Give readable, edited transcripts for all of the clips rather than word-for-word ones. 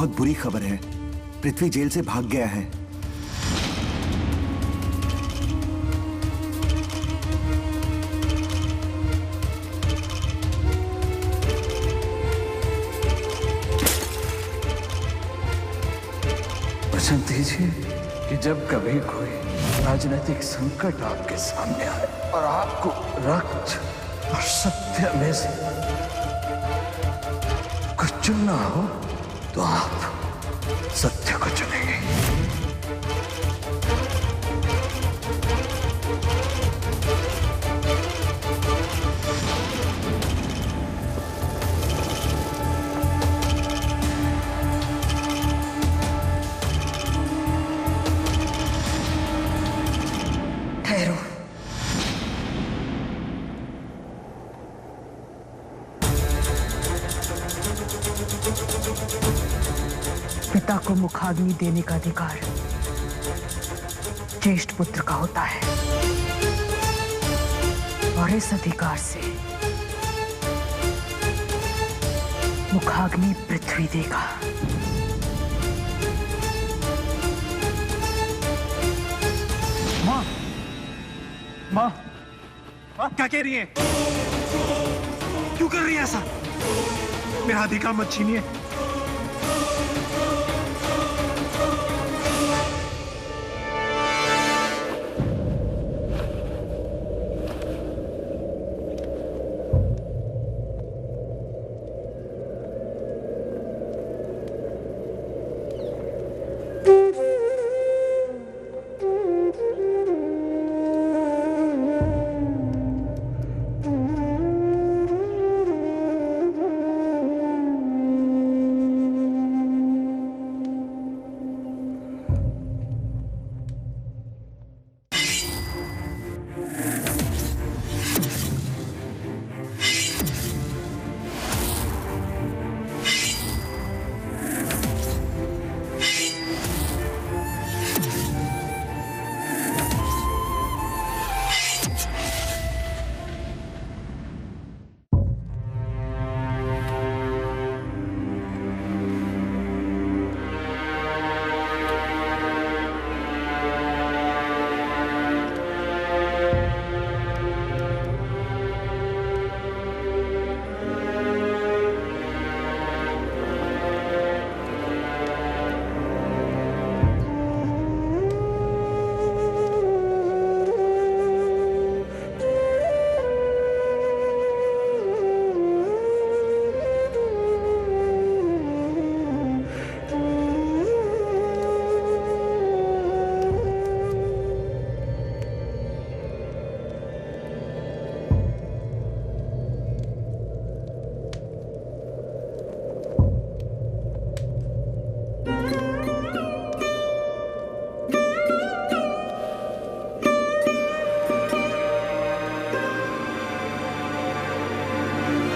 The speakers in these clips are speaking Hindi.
बहुत बुरी खबर है। पृथ्वी जेल से भाग गया है। वचन दीजिए कि जब कभी कोई राजनीतिक संकट आपके सामने आए और आपको रक्त और सत्य में से कुछ चुनना हो तो आप सत्य को चुनेंगे। ठहरो। पिता को मुखाग्नि देने का अधिकार ज्येष्ठ पुत्र का होता है और इस अधिकार से मुखाग्नि पृथ्वी देगा। माँ, माँ, माँ क्या कह रही है? क्यों कर रही है ऐसा? मेरा अधिकार मत छीनिए।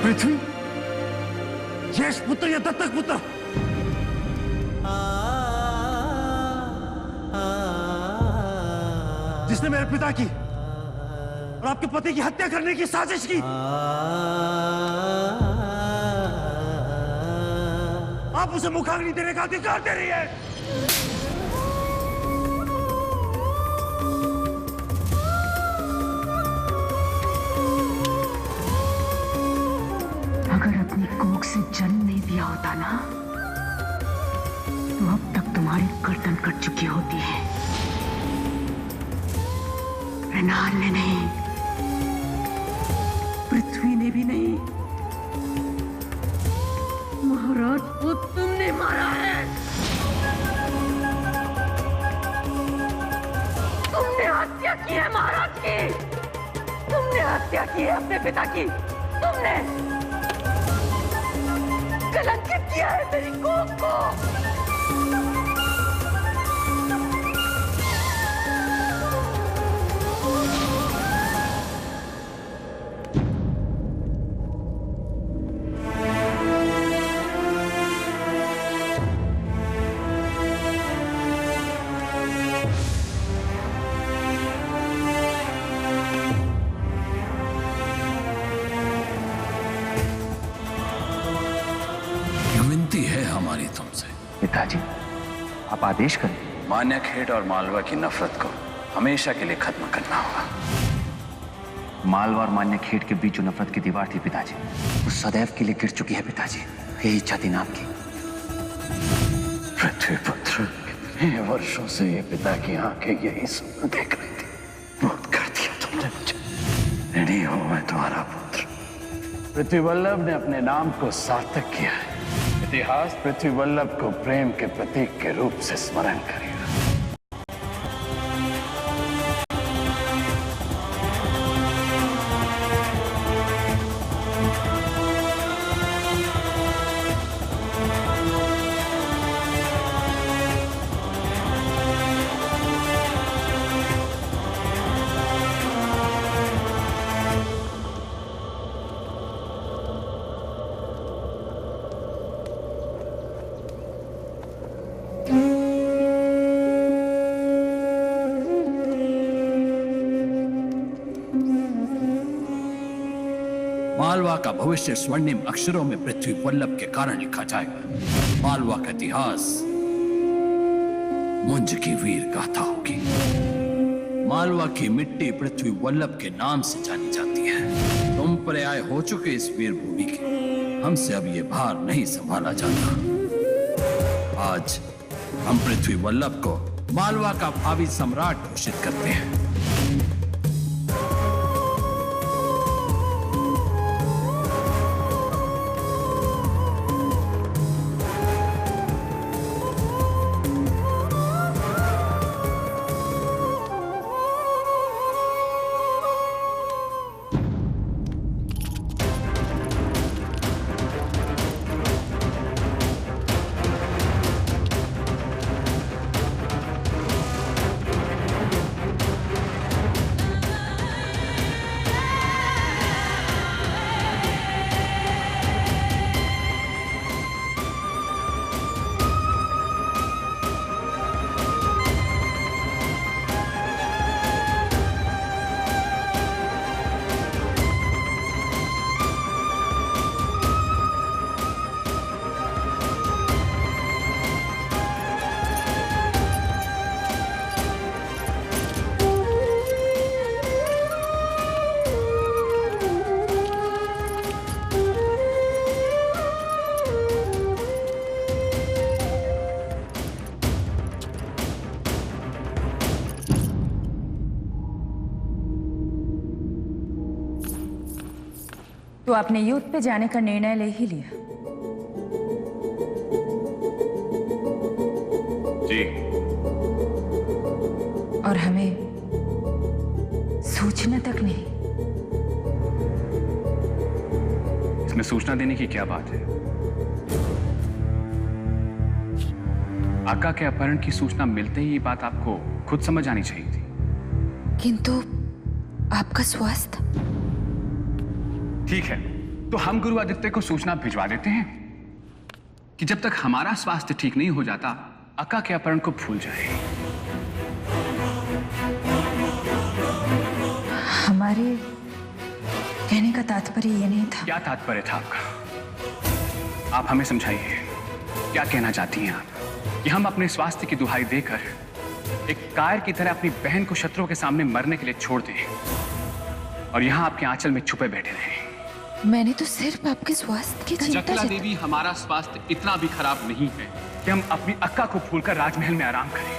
पृथ्वी ज्येष्ठ पुत्र या दत्तक पुत्र? जिसने मेरे पिता की और आपके पति की हत्या करने की साजिश की। आप उसे मुखाग्नि देने का अधिकार दे रही है। अगर अपनी कोख से जन्म नहीं दिया होता ना तो अब तक तुम्हारी गर्दन कट चुकी होती है। रेनाल ने नहीं, पृथ्वी ने भी नहीं, महाराज को तुमने मारा है। तुमने हत्या की है महाराज की। तुमने हत्या की है अपने पिता की। तुमने कलंकित किया है मेरी कोख को। विनती है हमारी तुमसे, पिताजी, आप आदेश करें। मान्यखेड़ और मालवा की नफरत को हमेशा के लिए खत्म करना होगा। मालवा और मान्यखेड़ के बीच जो नफरत की दीवार थी पिताजी, वो सदैव के लिए गिर चुकी है पिताजी। यही इच्छा थी ना आपकी। पृथ्वी पुत्र, कितने वर्षों से ये पिता की आंखें यही सपना देख रही थी। बहुत कर दिया तुमने मुझे। ऋणी हूं मैं तुम्हारा पुत्र। पृथ्वी वल्लभ ने अपने नाम को सार्थक किया है। इतिहास पृथ्वी वल्लभ को प्रेम के प्रतीक के रूप से स्मरण करेगा। मालवा का भविष्य स्वर्णिम अक्षरों में पृथ्वी वल्लभ के कारण लिखा जाएगा। मालवा का इतिहास मुंज की वीर गाथा होगी। मालवा की मिट्टी पृथ्वी वल्लभ के नाम से जानी जाती है। तुम पर्याय हो चुके इस वीर भूमि के, हमसे अब ये भार नहीं संभाला जाता। आज हम पृथ्वी वल्लभ को मालवा का भावी सम्राट घोषित करते हैं। तो आपने युद्ध पे जाने का निर्णय ले ही लिया? जी। और हमें सूचना तक नहीं? इसमें सूचना देने की क्या बात है? आका के अपहरण की सूचना मिलते ही ये बात आपको खुद समझ आनी चाहिए थी। किंतु आपका स्वास्थ्य? ठीक है, तो हम गुरु आदित्य को सूचना भिजवा देते हैं कि जब तक हमारा स्वास्थ्य ठीक नहीं हो जाता, अक्का के अपहरण को भूल जाए। हमारे कहने का तात्पर्य ये नहीं था। क्या तात्पर्य था आपका? आप हमें समझाइए, क्या कहना चाहती हैं आप? कि हम अपने स्वास्थ्य की दुहाई देकर एक कायर की तरह अपनी बहन को शत्रुओं के सामने मरने के लिए छोड़ दें और यहां आपके आंचल में छुपे बैठे रहें? मैंने तो सिर्फ आपके स्वास्थ्य की चिंता चकला देवी, हमारा स्वास्थ्य इतना भी खराब नहीं है कि हम अपनी अक्का को भूलकर राजमहल में आराम करें।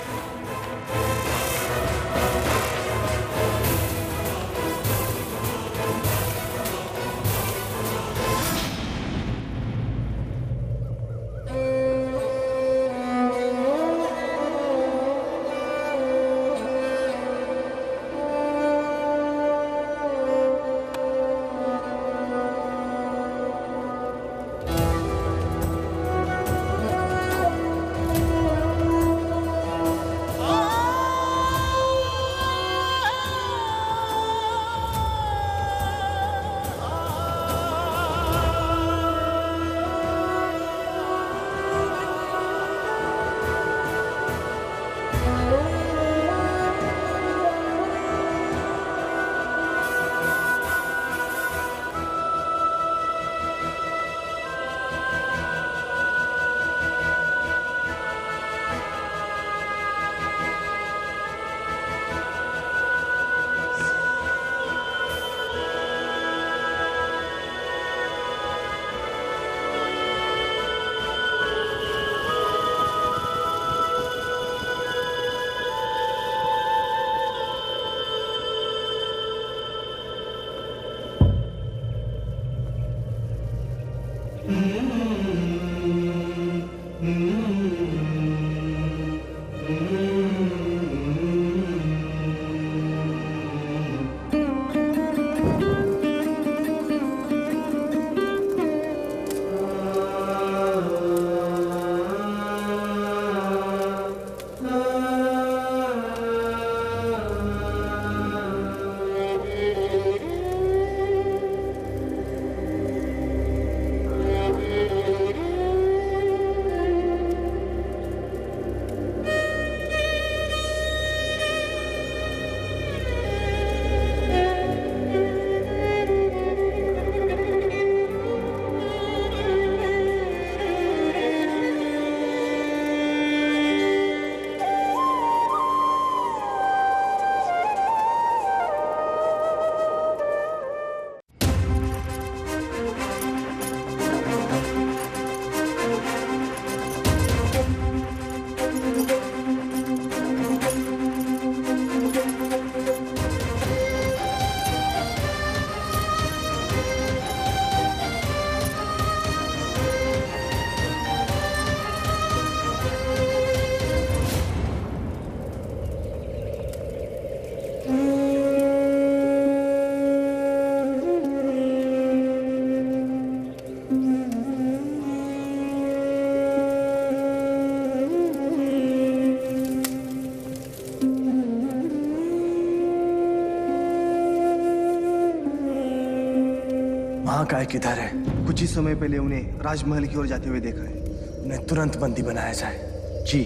महाकाय किधर है? कुछ ही समय पहले उन्हें राजमहल की ओर जाते हुए देखा है। उन्हें तुरंत बंदी बनाया जाए। जी।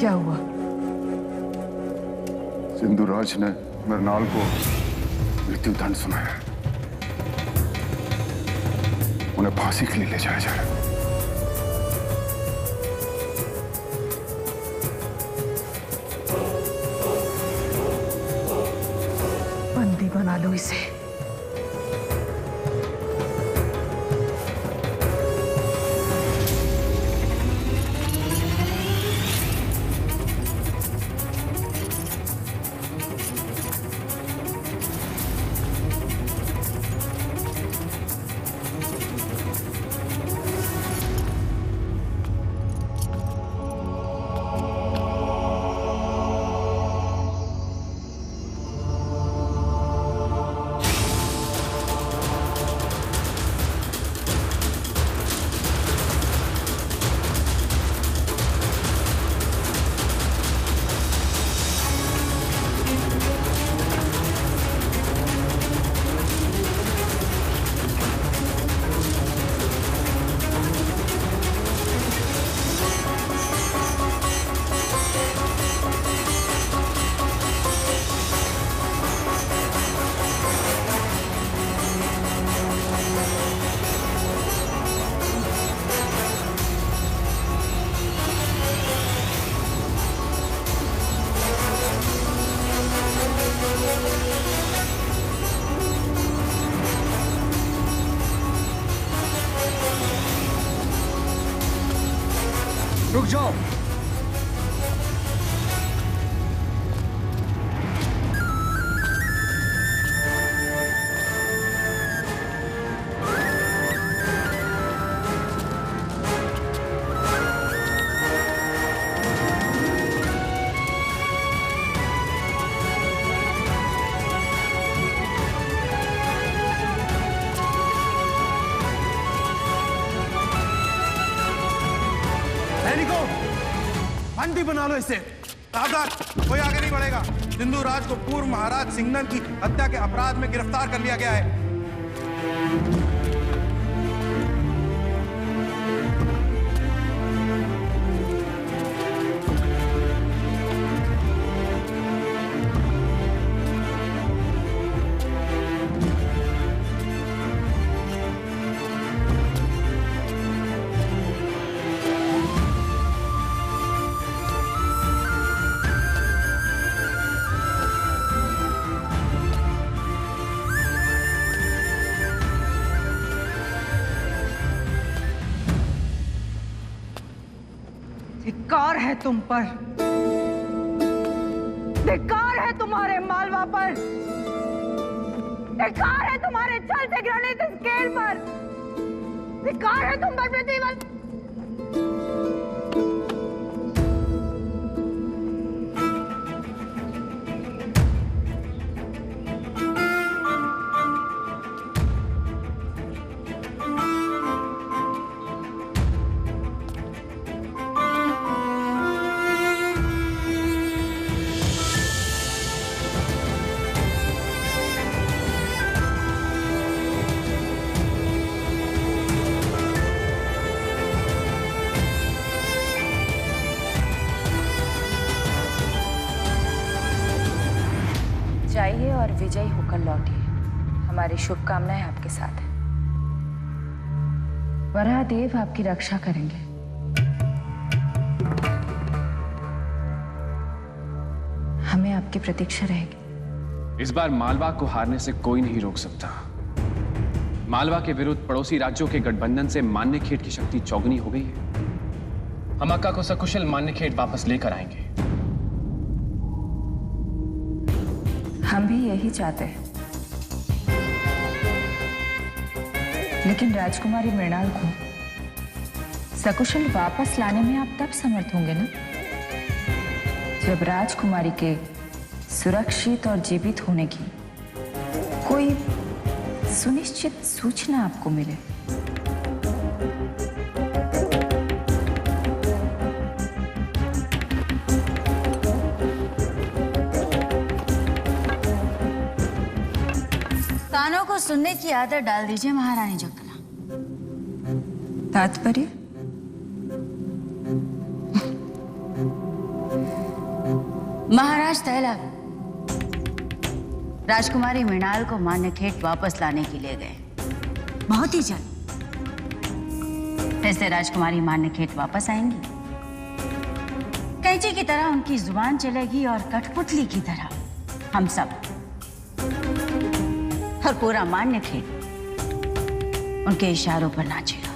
क्या हुआ? सिंधुराज ने मृणाल को मृत्यु दंड सुनाया। उन्हें फांसी के लिए ले जाया जा रहा है। बंदी बना लो इसे। रुक जाओ। बंदी बना लो इसे। सावधान, कोई आगे नहीं बढ़ेगा। सिंधुराज को पूर्व महाराज सिंघनन की हत्या के अपराध में गिरफ्तार कर लिया गया है। धिक्कार है तुम पर, धिक्कार है तुम्हारे मालवा पर, धिक्कार है तुम्हारे छल से घृणित इस खेल पर, धिक्कार है तुम पर पृथ्वीवल्लभ। जाइए और विजयी होकर लौटिए। हमारी शुभकामनाएं आपके साथ हैं। वराहदेव आपकी रक्षा करेंगे। हमें आपकी प्रतीक्षा रहेगी। इस बार मालवा को हारने से कोई नहीं रोक सकता। मालवा के विरुद्ध पड़ोसी राज्यों के गठबंधन से मान्यखेट की शक्ति चौगुनी हो गई है। हम अक्का को सकुशल मान्यखेट वापस लेकर आएंगे। हम भी यही चाहते हैं, लेकिन राजकुमारी मृणाल को सकुशल वापस लाने में आप तब समर्थ होंगे ना, जब राजकुमारी के सुरक्षित और जीवित होने की कोई सुनिश्चित सूचना आपको मिले। कानों को सुनने की आदत डाल दीजिए महारानी जगदला। तात्पर्य? महाराज तैलक राजकुमारी मृणाल को मान्यखेट वापस लाने के लिए गए, बहुत ही जल्द। फिर से राजकुमारी मान्यखेट वापस आएंगी। कैंची की तरह उनकी जुबान चलेगी और कठपुतली की तरह हम सब और पूरा मान्यखेट उनके इशारों पर नाचेगा।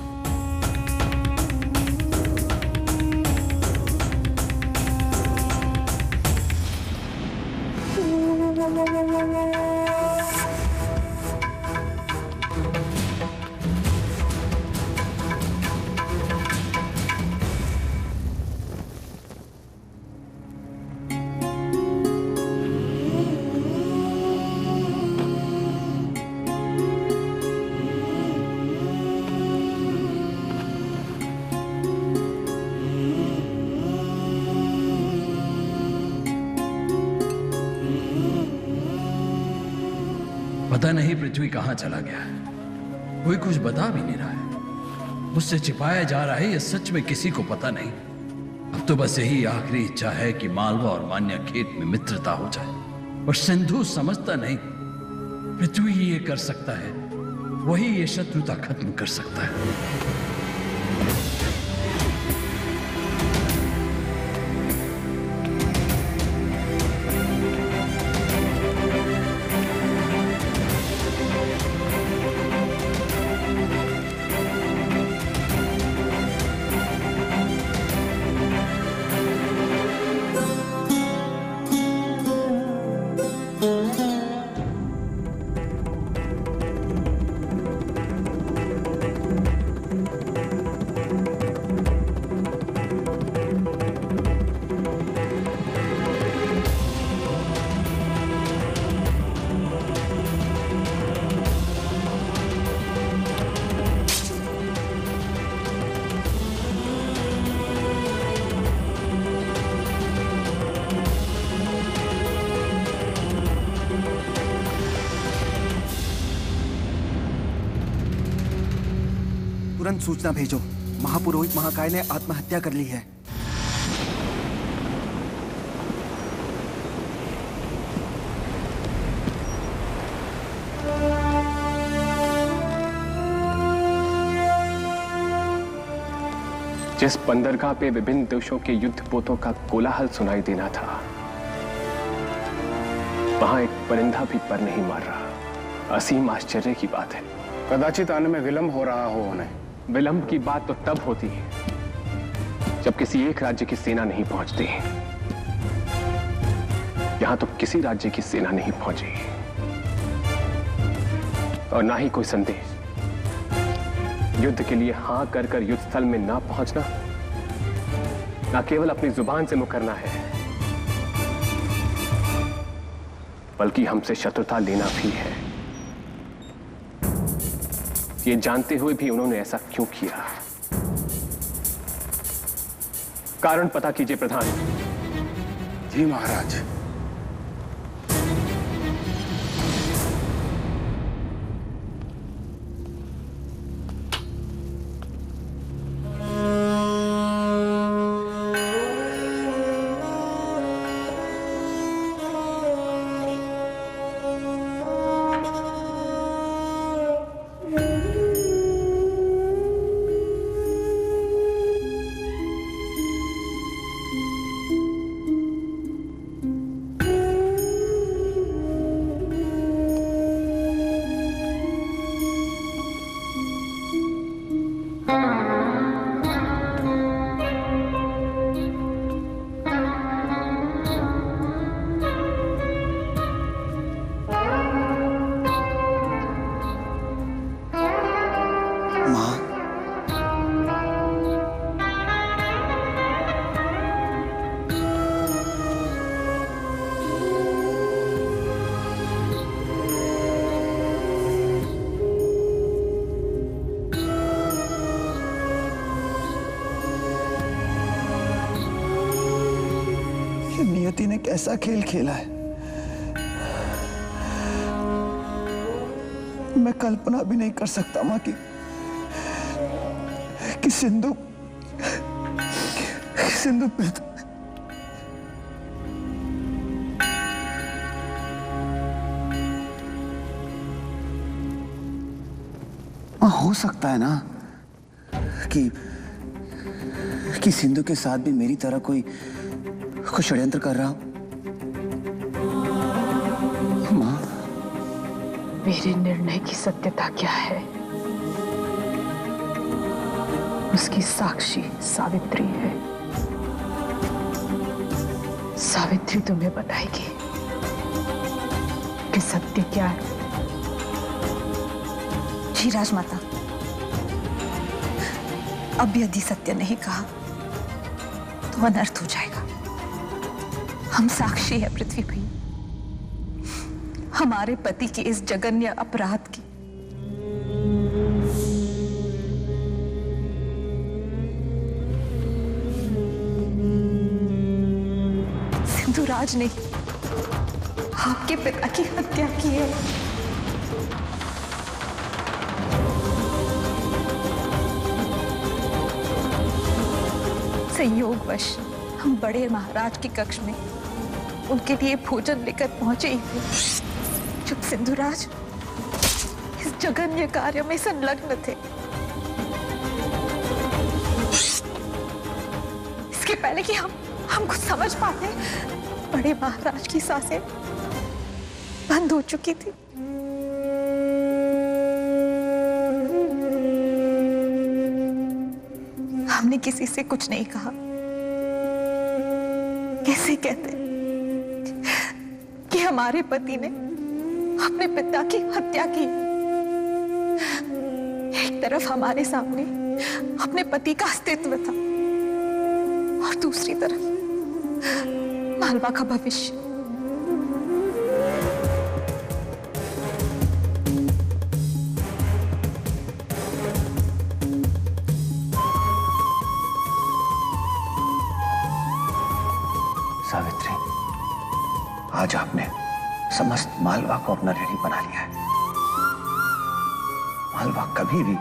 पता नहीं पृथ्वी कहां चला गया है। कोई कुछ बता भी नहीं रहा है। मुझसे छिपाया जा रहा है, यह सच में किसी को पता नहीं। अब तो बस यही आखिरी इच्छा है कि मालवा और मान्यखेट में मित्रता हो जाए। और सिंधु समझता नहीं, पृथ्वी ही ये कर सकता है, वही ये शत्रुता खत्म कर सकता है। तुरंत सूचना भेजो, महापुरोहित महाकाय ने आत्महत्या कर ली है। जिस बंदरगाह पे विभिन्न देशों के युद्ध पोतों का कोलाहल सुनाई देना था, वहां एक परिंदा भी पर नहीं मार रहा। असीम आश्चर्य की बात है। कदाचित आने में विलंब हो रहा हो उन्हें। विलंब की बात तो तब होती है जब किसी एक राज्य की सेना नहीं पहुंचती। यहां तो किसी राज्य की सेना नहीं पहुंची और ना ही कोई संदेश। युद्ध के लिए हां कर कर युद्ध स्थल में ना पहुंचना ना केवल अपनी जुबान से मुकरना है, बल्कि हमसे शत्रुता लेना भी है। ये जानते हुए भी उन्होंने ऐसा क्यों किया? कारण पता कीजिए प्रधान। जी महाराज। नियति ने कैसा खेल खेला है, मैं कल्पना भी नहीं कर सकता मां कि सिंधु हो सकता है ना कि सिंधु के साथ भी मेरी तरह कोई षड्यंत्र कर रहा हो। मां, मेरे निर्णय की सत्यता क्या है उसकी साक्षी सावित्री है। सावित्री तुम्हें बताएगी कि सत्य क्या है। जी राजमाता, अब यदि सत्य नहीं कहा तो अनर्थ हो जाएगा। हम साक्षी है पृथ्वी भैया, हमारे पति के इस जघन्य अपराध की। सिंधुराज ने आपके पिता की हत्या की है। संयोगवश हम बड़े महाराज के कक्ष में उनके लिए भोजन लेकर पहुंचे ही थे जब सिंधुराज इस जघन्य कार्य में संलग्न थे। इसके पहले कि हम कुछ समझ पाते, बड़े महाराज की सांसें बंद हो चुकी थी। हमने किसी से कुछ नहीं कहा। कैसे कहते कि हमारे पति ने अपने पिता की हत्या की। एक तरफ हमारे सामने अपने पति का अस्तित्व था और दूसरी तरफ मालवा का भविष्य। सावित्री, आज आपने समस्त मालवा को अपना ऋणी बना लिया है। मालवा कभी भी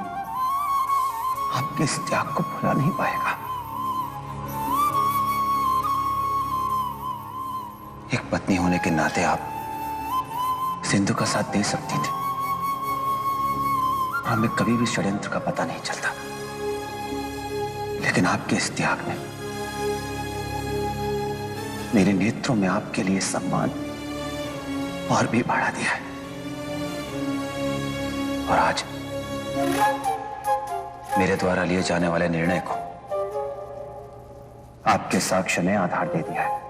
आपके इस त्याग को भुला नहीं पाएगा। एक पत्नी होने के नाते आप सिंधु का साथ दे सकती थी, हमें कभी भी षड्यंत्र का पता नहीं चलता। लेकिन आपके इस त्याग ने मेरे नेत्रों में आपके लिए सम्मान और भी बढ़ा दिया है। और आज मेरे द्वारा लिए जाने वाले निर्णय को आपके साक्ष्य ने आधार दे दिया है।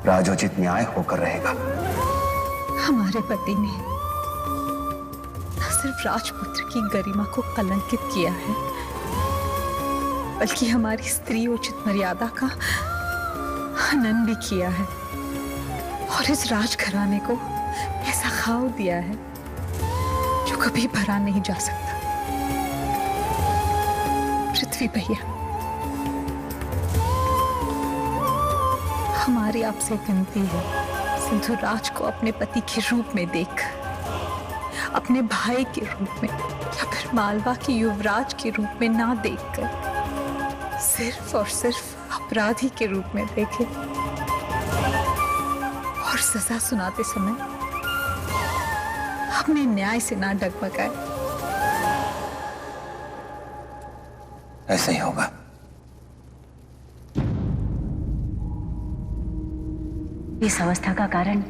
राजोचित न्याय होकर रहेगा। हमारे पति ने न सिर्फ राजपुत्र की गरिमा को कलंकित किया है, बल्कि हमारी स्त्री उचित मर्यादा का हनन भी किया है और इस राजघराने को ऐसा खाव दिया है जो कभी भरा नहीं जा सकता। पृथ्वी भैया, हमारी आपसे विनती है, सिंधुराज को अपने पति के रूप में देख, अपने भाई के रूप में या फिर मालवा के युवराज के रूप में ना देखकर सिर्फ और सिर्फ अपराधी के रूप में देखे और सजा सुनाते समय अपने न्याय से ना डगमगाए। ऐसा ही होगा। इस अवस्था का कारण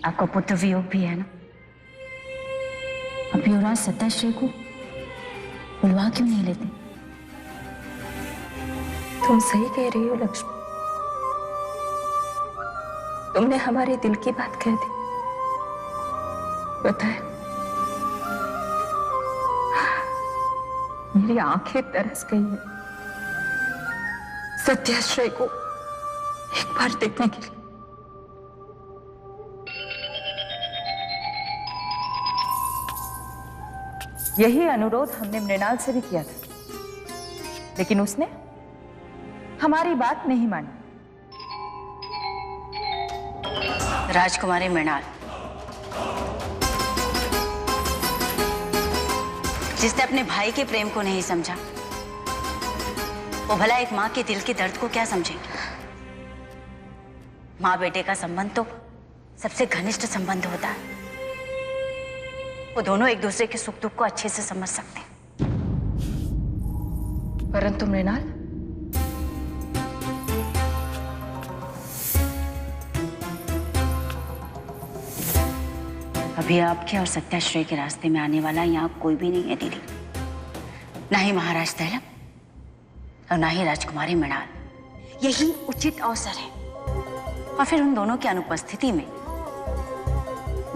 आपको पुत्र वियोग भी है ना? अब युवराज सत्याश्रय को बुलवा क्यों नहीं लेते? तुम सही कह रही हो लक्ष्मी, तुमने हमारे दिल की बात कह दी। पता है, मेरी आंखें तरस गई है सत्याश्रय को एक बार देखने के लिए। यही अनुरोध हमने मृणाल से भी किया था, लेकिन उसने हमारी बात नहीं मानी। राजकुमारी मृणाल, जिसने अपने भाई के प्रेम को नहीं समझा, वो भला एक मां के दिल के दर्द को क्या समझेगी? मां बेटे का संबंध तो सबसे घनिष्ठ संबंध होता है। वो दोनों एक दूसरे के सुख दुख को अच्छे से समझ सकते हैं। परंतु मृणाल, अभी आपके और सत्याश्रय के रास्ते में आने वाला यहाँ कोई भी नहीं है दीदी। ना ही महाराज तैलप और ना ही राजकुमारी मृणाल। यही उचित अवसर है, और फिर उन दोनों की अनुपस्थिति में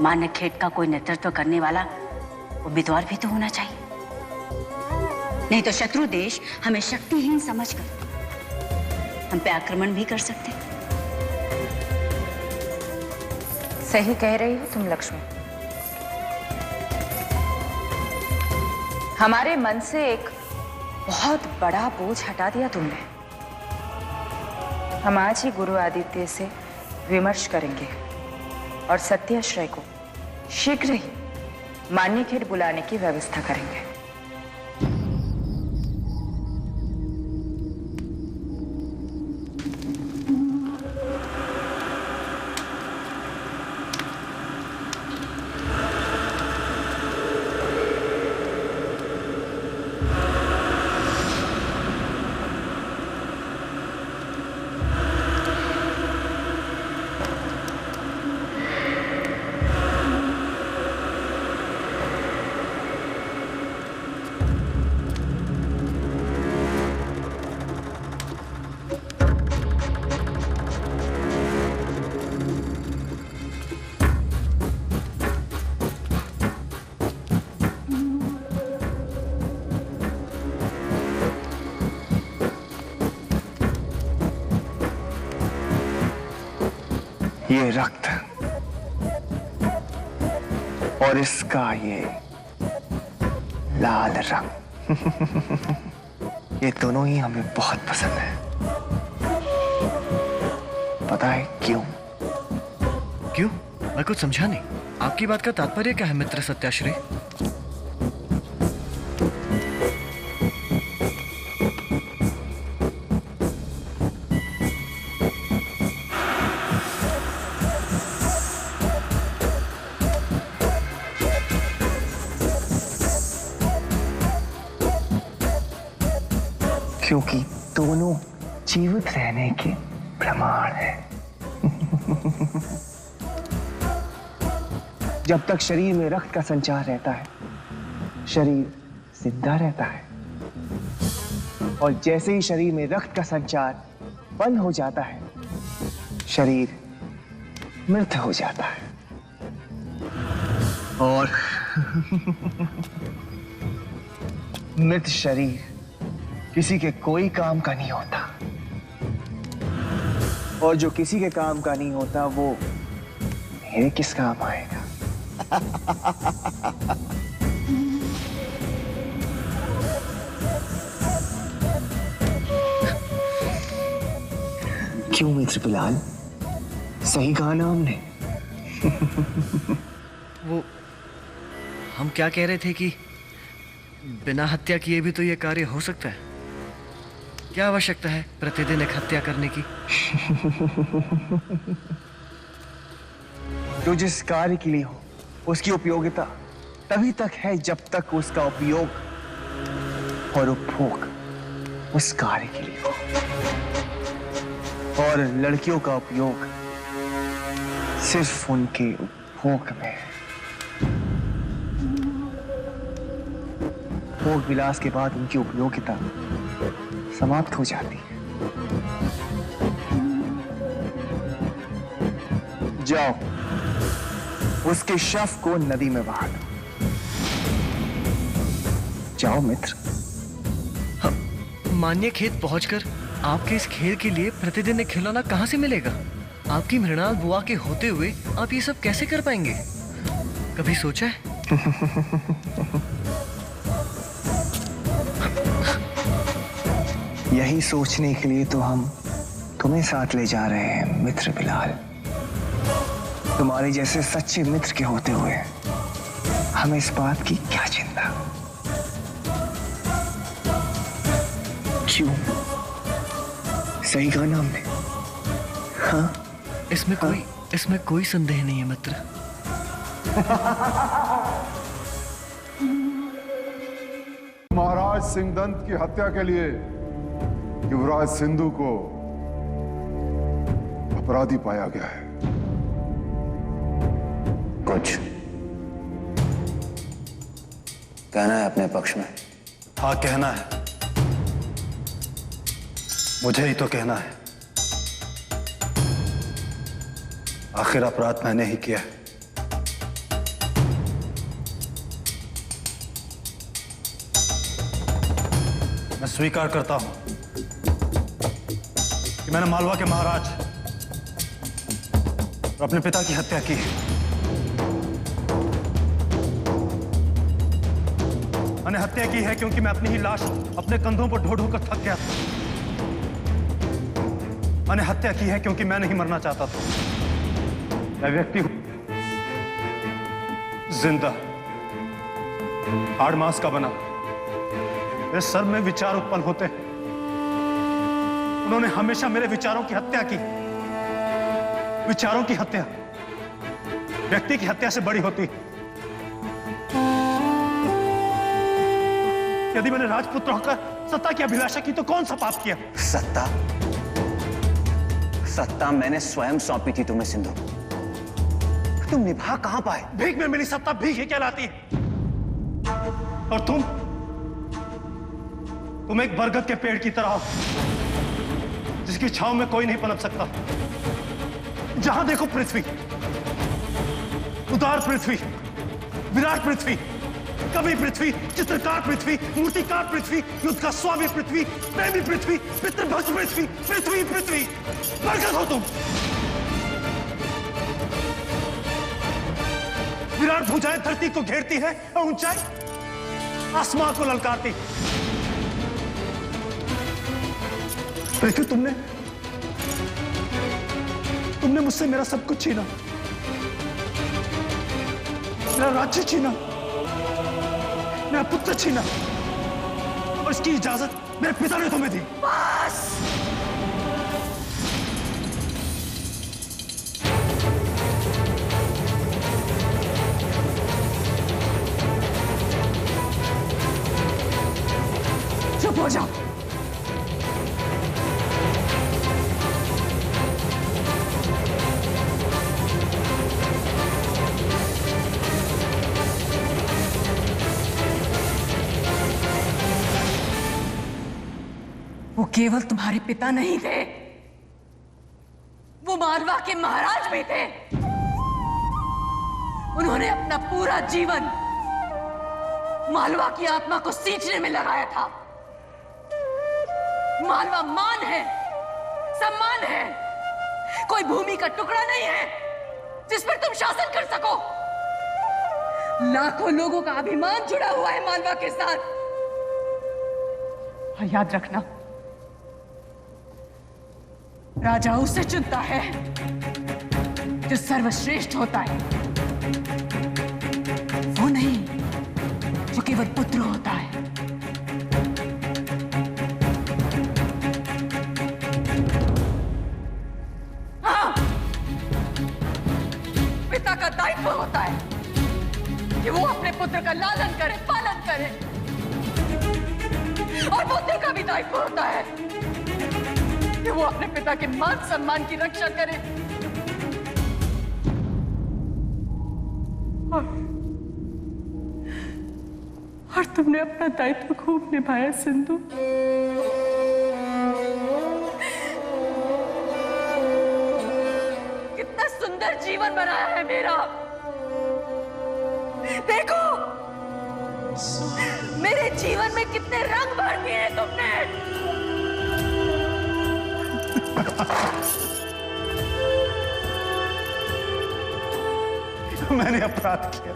मान्यखेट का कोई नेतृत्व करने वाला उम्मीदवार भी तो होना चाहिए। नहीं तो शत्रु देश हमें शक्तिहीन समझकर हम पे आक्रमण भी कर सकते हैं। सही कह रही हो तुम लक्ष्मी। हमारे मन से एक बहुत बड़ा बोझ हटा दिया तुमने। हम आज ही गुरु आदित्य से विमर्श करेंगे और सत्याश्रय को शीघ्र ही मान्यखेट बुलाने की व्यवस्था करेंगे। ये रक्त और इसका ये लाल रंग ये दोनों ही हमें बहुत पसंद है। पता है क्यों? क्यों? मैं कुछ समझा नहीं। आपकी बात का तात्पर्य क्या है मित्र सत्याश्रय? क्योंकि दोनों जीवित रहने के प्रमाण हैं। जब तक शरीर में रक्त का संचार रहता है, शरीर जिंदा रहता है, और जैसे ही शरीर में रक्त का संचार बंद हो जाता है, शरीर मृत हो जाता है। और मृत शरीर किसी के कोई काम का नहीं होता, और जो किसी के काम का नहीं होता वो मेरे किस काम आएगा? क्यों मित्र बिलाल, सही कहा ना हमने? वो हम क्या कह रहे थे कि बिना हत्या किए भी तो ये कार्य हो सकता है। क्या आवश्यकता है प्रतिदिन एक हत्या करने की? जो जिस कार्य के लिए हो उसकी उपयोगिता तभी तक है जब तक उसका उपयोग और उपभोग उस कार्य के लिए हो। और लड़कियों का उपयोग सिर्फ उनके उपभोग में है। भोग विलास के बाद उनकी उपयोगिता समाप्त हो जाती है। जाओ, उसके शव को नदी में बहा दो। जाओ मित्र। मान्यखेत पहुंचकर आपके इस खेल के लिए प्रतिदिन एक खिलौना कहां से मिलेगा? आपकी मृणाल बुआ के होते हुए आप ये सब कैसे कर पाएंगे? कभी सोचा है? यही सोचने के लिए तो हम तुम्हें साथ ले जा रहे हैं मित्र बिलाल। तुम्हारे जैसे सच्चे मित्र के होते हुए हमें इस बात की क्या चिंता? क्यों? सही कहा ना हमने? हाँ? इसमें कोई संदेह नहीं है मित्र। महाराज सिंहदंत की हत्या के लिए युवराज सिंधु को अपराधी पाया गया है। कुछ कहना है अपने पक्ष में? हाँ, कहना है। मुझे ही तो कहना है। आखिर अपराध मैंने ही किया है। मैं स्वीकार करता हूं कि मैंने मालवा के महाराज और अपने पिता की हत्या की। मैंने हत्या की है क्योंकि मैं अपनी ही लाश अपने कंधों पर ढो ढो कर थक गया था। मैंने हत्या की है क्योंकि मैं नहीं मरना चाहता था। मैं व्यक्ति हूं जिंदा, हाड़ मांस का बना। मेरे सर में विचार उत्पन्न होते हैं। उन्होंने हमेशा मेरे विचारों की हत्या की। विचारों की हत्या व्यक्ति की हत्या से बड़ी होती। यदि मैंने राजपुत्र होकर सत्ता की अभिलाषा की तो कौन सा पाप किया? सत्ता मैंने स्वयं सौंपी थी तुम्हें सिंधु। तुम निभा कहां पाए? भीख में मिली सत्ता भीख ही कहलाती है। और तुम एक बरगद के पेड़ की तरह हो जिसकी छांव में कोई नहीं पनप सकता। जहां देखो पृथ्वी, उदार पृथ्वी, विराट पृथ्वी, कवि पृथ्वी, चित्रकार पृथ्वी, मूर्तिकार पृथ्वी, युद्ध का स्वामी पृथ्वी, प्रेमी पृथ्वी, पितृभक्त पृथ्वी, पृथ्वी पृथ्वी। बरगद हो तुम। विराट भुजाएं धरती को घेरती है और ऊंचाई आसमान को ललकारती। लेकिन तुमने मुझसे मेरा सब कुछ छीना, मेरा राज्य छीना, मेरा पुत्र छीना, और इसकी इजाजत मेरे पिता ने तुम्हें दी। बस! चुप हो जाओ। वो केवल तुम्हारे पिता नहीं थे, वो मालवा के महाराज भी थे। उन्होंने अपना पूरा जीवन मालवा की आत्मा को सींचने में लगाया था। मालवा मान है, सम्मान है, कोई भूमि का टुकड़ा नहीं है जिस पर तुम शासन कर सको। लाखों लोगों का अभिमान जुड़ा हुआ है मालवा के साथ। और याद रखना, राजा उसे चुनता है जो सर्वश्रेष्ठ होता है, वो नहीं जो केवल पुत्र होता है। हाँ, पिता का दायित्व होता है कि वो अपने पुत्र का लालन करे, पालन करे, और पुत्र का भी दायित्व होता है कि वो अपने पिता के मान सम्मान की रक्षा करे। और तुमने अपना दायित्व खूब निभाया सिंधु। कितना सुंदर जीवन बनाया है मेरा। देखो मेरे जीवन में कितने रंग भर दिए तुमने। मैंने अपराध किया,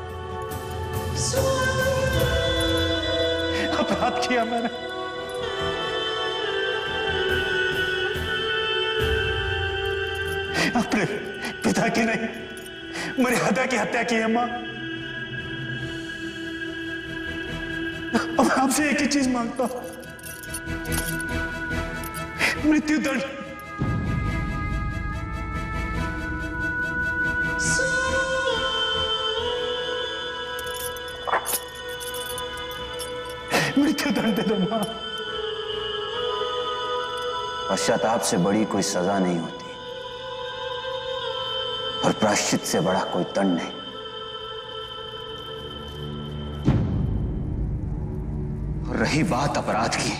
अपराध किया मैंने। अपने पिता की नहीं, मर्यादा की हत्या की है मां। अब आपसे एक ही चीज मांगता हूं, मृत्युदंड। मृत्युदंड दे दो मां। पश्चाताप से बड़ी कोई सजा नहीं होती और प्रायश्चित से बड़ा कोई दंड नहीं। और रही बात अपराध की,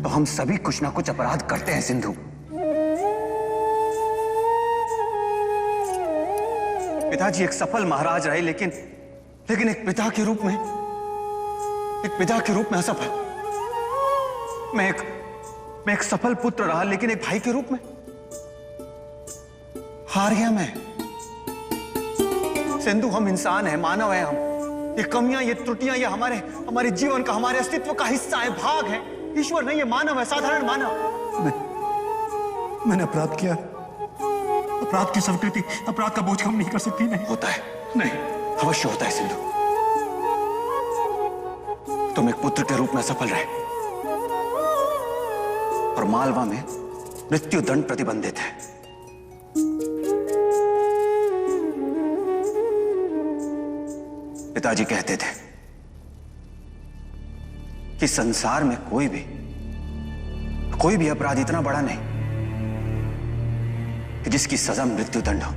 तो हम सभी कुछ ना कुछ अपराध करते हैं सिंधु। पिताजी एक सफल महाराज रहे, लेकिन एक पिता के रूप में, असफल। मैं एक सफल पुत्र रहा, लेकिन एक भाई के रूप में हार गया मैं। सिंधु, हम इंसान हैं, मानव हैं हम। ये कमियां, ये त्रुटियां, ये हमारे जीवन का, हमारे अस्तित्व का हिस्सा है, भाग है। ईश्वर नहीं, ये मानव है, साधारण मानव। मैंने अपराध किया। अपराध की स्वीकृति अपराध का बोझ कम नहीं कर सकती। नहीं होता है, नहीं, अवश्य होता है सिंधु। तुम एक पुत्र के रूप में सफल रहे और मालवा में मृत्यु दंड प्रतिबंधित है। पिताजी कहते थे कि संसार में कोई भी अपराध इतना बड़ा नहीं कि जिसकी सजा मृत्यु दंड हो।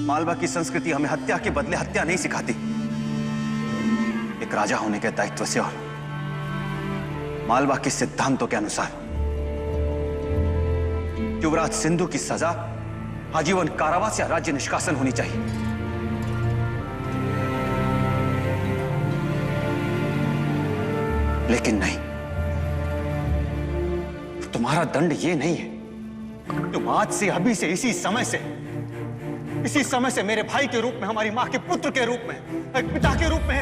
मालवा की संस्कृति हमें हत्या के बदले हत्या नहीं सिखाती। एक राजा होने के दायित्व से और मालवा के सिद्धांतों के अनुसार युवराज सिंधु की सजा आजीवन कारावास या राज्य निष्कासन होनी चाहिए। लेकिन नहीं, तुम्हारा दंड ये नहीं है। तुम आज से, अभी से, इसी समय से मेरे भाई के रूप में, हमारी मां के पुत्र के रूप में, एक पिता के रूप में,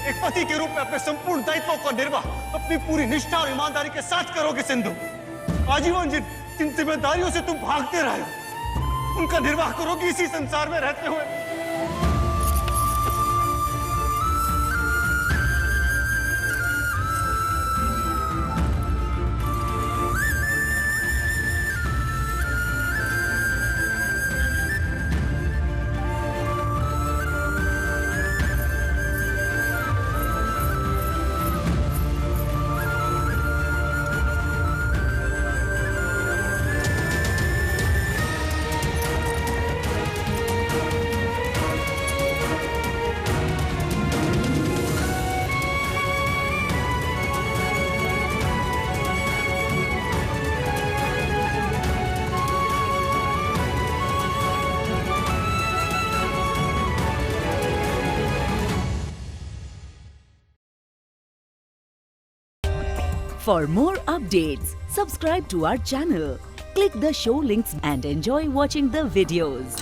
एक पति के रूप में अपने संपूर्ण दायित्वों का निर्वाह अपनी पूरी निष्ठा और ईमानदारी के साथ करोगे सिंधु। आजीवन जिन जिम्मेदारियों से तुम भागते रहे हो, उनका निर्वाह करोगे इसी संसार में रहते हुए। For more updates, subscribe to our channel, click the show links and enjoy watching the videos.